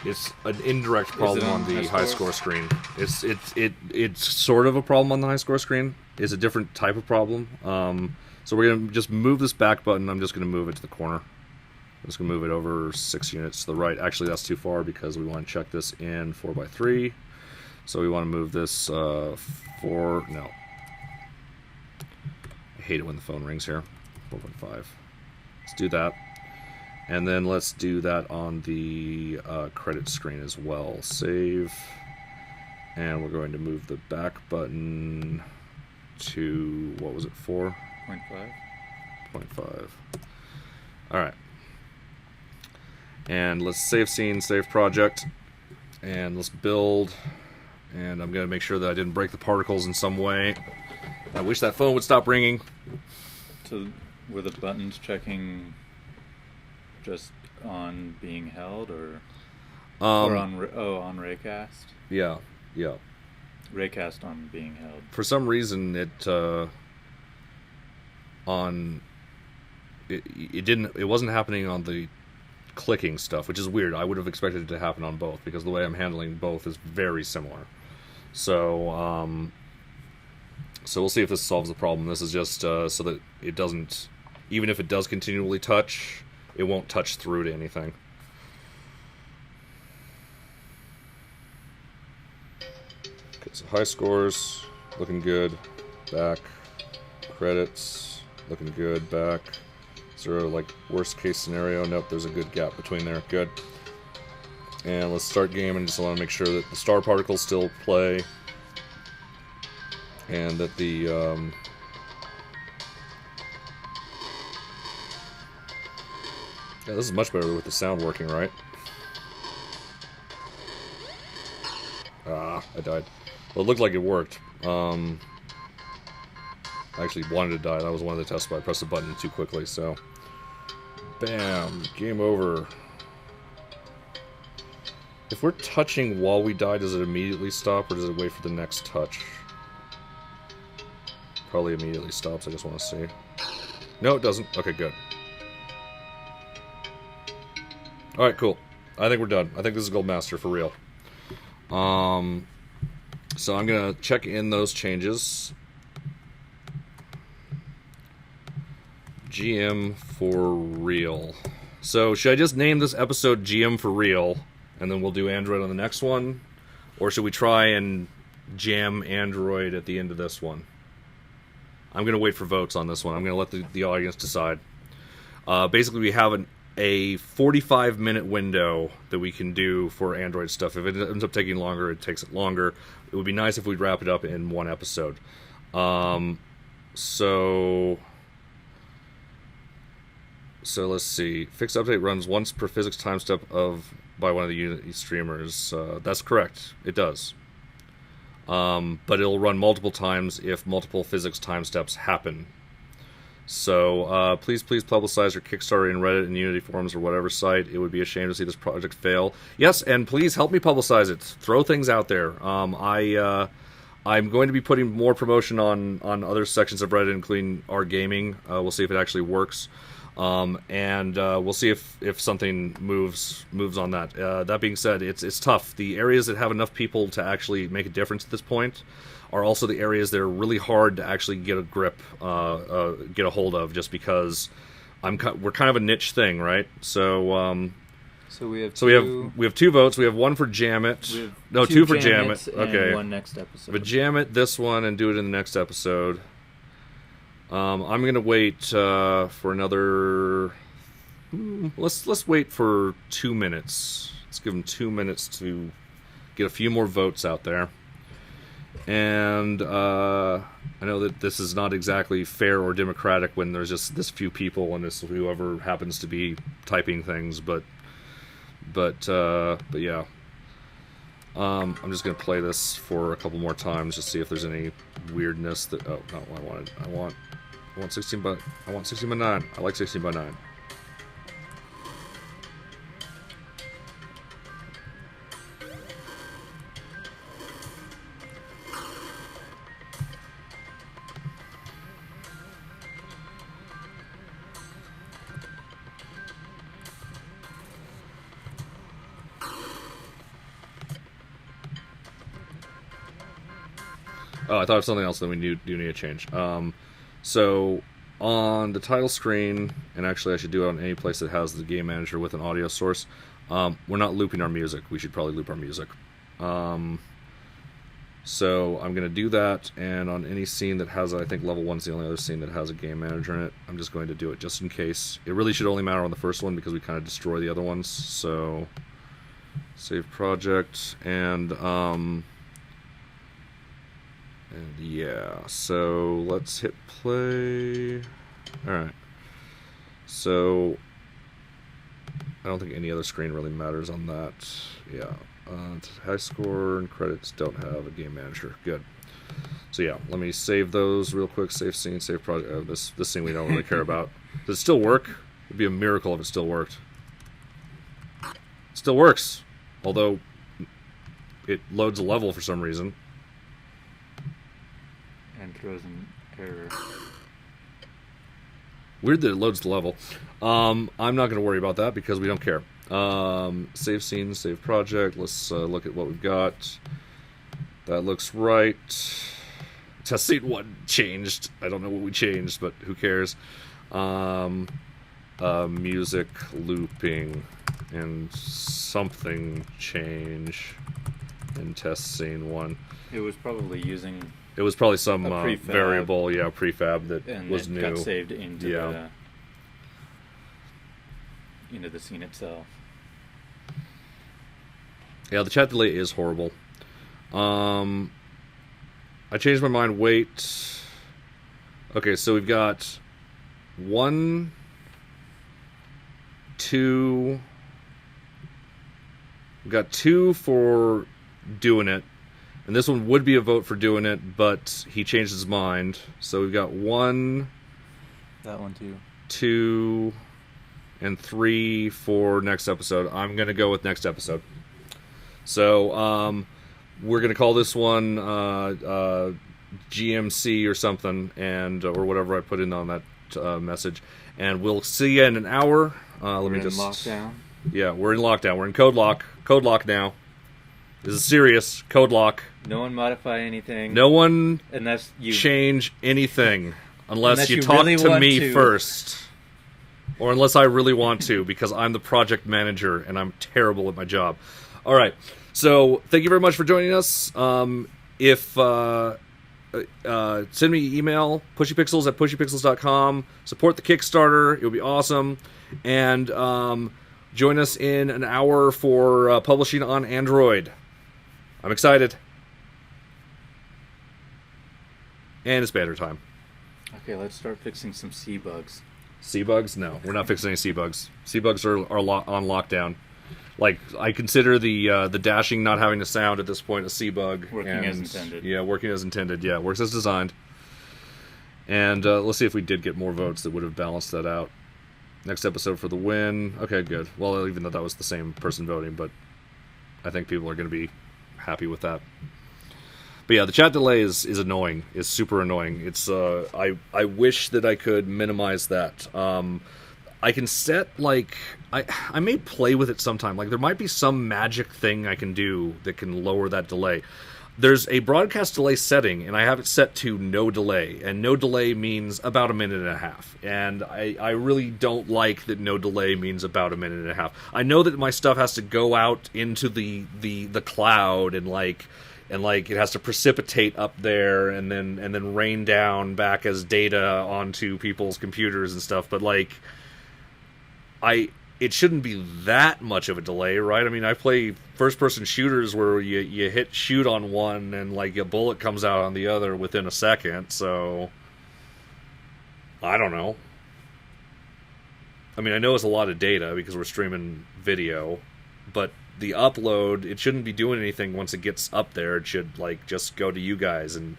It's an indirect problem on the high score screen. It's sort of a problem on the high score screen. It's a different type of problem. So we're gonna just move this back button. I'm just gonna move it to the corner. I'm just gonna move it over 6 units to the right. Actually, that's too far because we want to check this in 4x3. So we want to move this no. I hate it when the phone rings here. 4.5. Let's do that. And then let's do that on the credit screen as well. Save. And we're going to move the back button to, what was it, 4? 0.5. Alright. And let's save scene, save project. And let's build. And I'm going to make sure that I didn't break the particles in some way. I wish that phone would stop ringing. So were the buttons checking just on being held, or on raycast? Yeah. Raycast on being held. For some reason, it wasn't happening on the clicking stuff, which is weird. I would have expected it to happen on both because the way I'm handling both is very similar. So we'll see if this solves the problem. This is just so that it doesn't, even if it does continually touch, it won't touch through to anything. Okay, so high scores, looking good. Back. Credits, looking good. Back. Is there a, like, worst case scenario? Nope, there's a good gap between there. Good. And let's start game, and just want to make sure that the star particles still play. And that the yeah, this is much better with the sound working, right? Ah, I died. Well, it looked like it worked. I actually wanted to die. That was one of the tests, but I pressed the button too quickly, so... Bam! Game over. If we're touching while we die, does it immediately stop, or does it wait for the next touch? Probably immediately stops, I just want to see. No, it doesn't. Okay, good. Alright, cool. I think we're done. I think this is Gold Master for real. So I'm going to check in those changes. GM for real. So should I just name this episode GM for real, and then we'll do Android on the next one? Or should we try and jam Android at the end of this one? I'm going to wait for votes on this one. I'm going to let the audience decide. Basically, we have a 45-minute window that we can do for Android stuff. If it ends up taking longer, it takes it longer. It would be nice if we'd wrap it up in one episode. So let's see. Fixed update runs once per physics time step by one of the Unity streamers. That's correct. It does. But it'll run multiple times if multiple physics time steps happen. So please publicize your Kickstarter in Reddit and Unity forums or whatever site. It would be a shame to see this project fail. Yes, and please help me publicize it. Throw things out there. I'm going to be putting more promotion on other sections of Reddit, including our gaming. We'll see if it actually works. And we'll see if something moves on that. That being said, it's tough. The areas that have enough people to actually make a difference at this point are also the areas that are really hard to actually get a grip, get a hold of, just because we're kind of a niche thing, right? So we have two votes. We have one for Jam It. No, two for Jam It. Okay, and one next episode. But Jam It this one and do it in the next episode. I'm gonna wait for another. Let's wait for 2 minutes. Let's give them 2 minutes to get a few more votes out there. And I know that this is not exactly fair or democratic when there's just this few people and this whoever happens to be typing things, but yeah. I'm just gonna play this for a couple more times to see if there's any weirdness that. Oh, not what I wanted. I want 16 by 9. I like 16 by 9. Oh, I thought of something else that we do need to change. So on the title screen, and actually I should do it on any place that has the game manager with an audio source, we're not looping our music. We should probably loop our music. So I'm going to do that, and on any scene that has, I think level 1's the only other scene that has a game manager in it, I'm just going to do it just in case. It really should only matter on the first one because we kind of destroy the other ones. So save project, and yeah, so let's hit play. Alright, so I don't think any other screen really matters on that. Yeah, high score and credits don't have a game manager. Good. So yeah, let me save those real quick. Save scene, save project. This scene we don't really care about. Does it still work? It'd be a miracle if it still worked. It still works, although it loads a level for some reason. And throws an error. Weird that it loads the level. I'm not going to worry about that because we don't care. Save scene, save project. Let's look at what we've got. That looks right. Test scene 1 changed. I don't know what we changed, but who cares? Music looping and something change in test scene 1. It was probably using... It was probably some prefab. variable, prefab that and was it new. got saved into the scene itself. Yeah, the chat delay is horrible. I changed my mind. Wait. Okay, so we've got 1, 2. We've got 2 for doing it. And this one would be a vote for doing it, but he changed his mind. So we've got 1, That one too. 2, and 3 for next episode. I'm going to go with next episode. So we're going to call this one GMC or something, and or whatever I put in on that message. And we'll see you in an hour. Let me just lockdown. Yeah, we're in lockdown. We're in code lock. Code lock now. This is serious. Code lock. No one modify anything. No one unless you change anything unless you talk really to me to. first. Or unless I really want to, because I'm the project manager and I'm terrible at my job. All right. So thank you very much for joining us. Send me an email, pushypixels@pushypixels.com. Support the Kickstarter. It would be awesome. And join us in an hour for publishing on Android. I'm excited. And it's banner time. Okay, let's start fixing some sea bugs. Sea bugs? No, we're not fixing any sea bugs. Sea bugs are on lockdown. Like, I consider the dashing not having a sound at this point a sea bug. Working as intended. Yeah, working as intended. Yeah, works as designed. And let's see if we did get more votes that would have balanced that out. Next episode for the win. Okay, good. Well, even though that was the same person voting, but I think people are going to be happy with that. But yeah, the chat delay is annoying. Is super annoying. It's I wish that I could minimize that. I can set, like, I may play with it sometime. Like, there might be some magic thing I can do that can lower that delay. There's a broadcast delay setting, and I have it set to no delay. And no delay means about a minute and a half. And I really don't like that no delay means about a minute and a half. I know that my stuff has to go out into the cloud and it has to precipitate up there and then rain down back as data onto people's computers and stuff. But like, it shouldn't be that much of a delay, right? I mean, I play first-person shooters where you hit shoot on one and like a bullet comes out on the other within a second. So I don't know. I mean, I know it's a lot of data because we're streaming video, but the upload, it shouldn't be doing anything once it gets up there. It should like just go to you guys and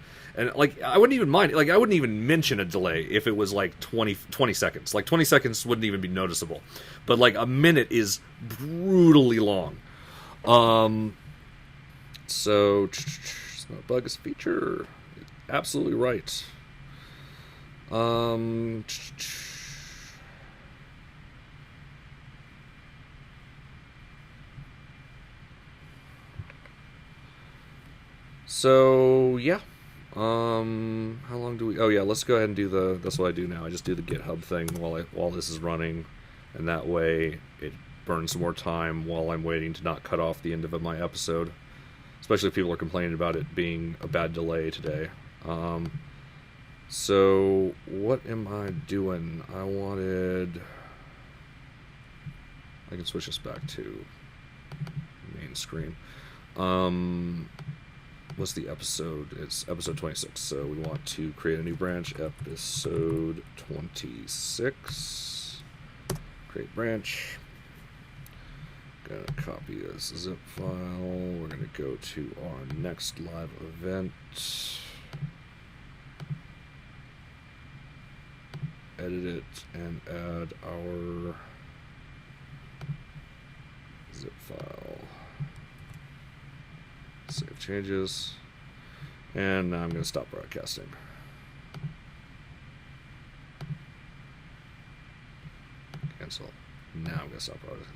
like, I wouldn't even mind, like, I wouldn't even mention a delay if it was like 20 seconds. Like 20 seconds wouldn't even be noticeable, but like a minute is brutally long. So it's not a bug, it's a feature. Absolutely right. So yeah, How long do we? Oh yeah, let's go ahead and do the. That's what I do now. I just do the GitHub thing while this is running, and that way it burns more time while I'm waiting to not cut off the end of my episode. Especially if people are complaining about it being a bad delay today. So what am I doing? I can switch this back to main screen. What's the episode? It's episode 26. So we want to create a new branch. Episode 26. Create branch. Gonna copy this zip file. We're gonna go to our next live event. Edit it and add our zip file. Save changes. And now I'm going to stop broadcasting. Cancel. Now I'm going to stop broadcasting.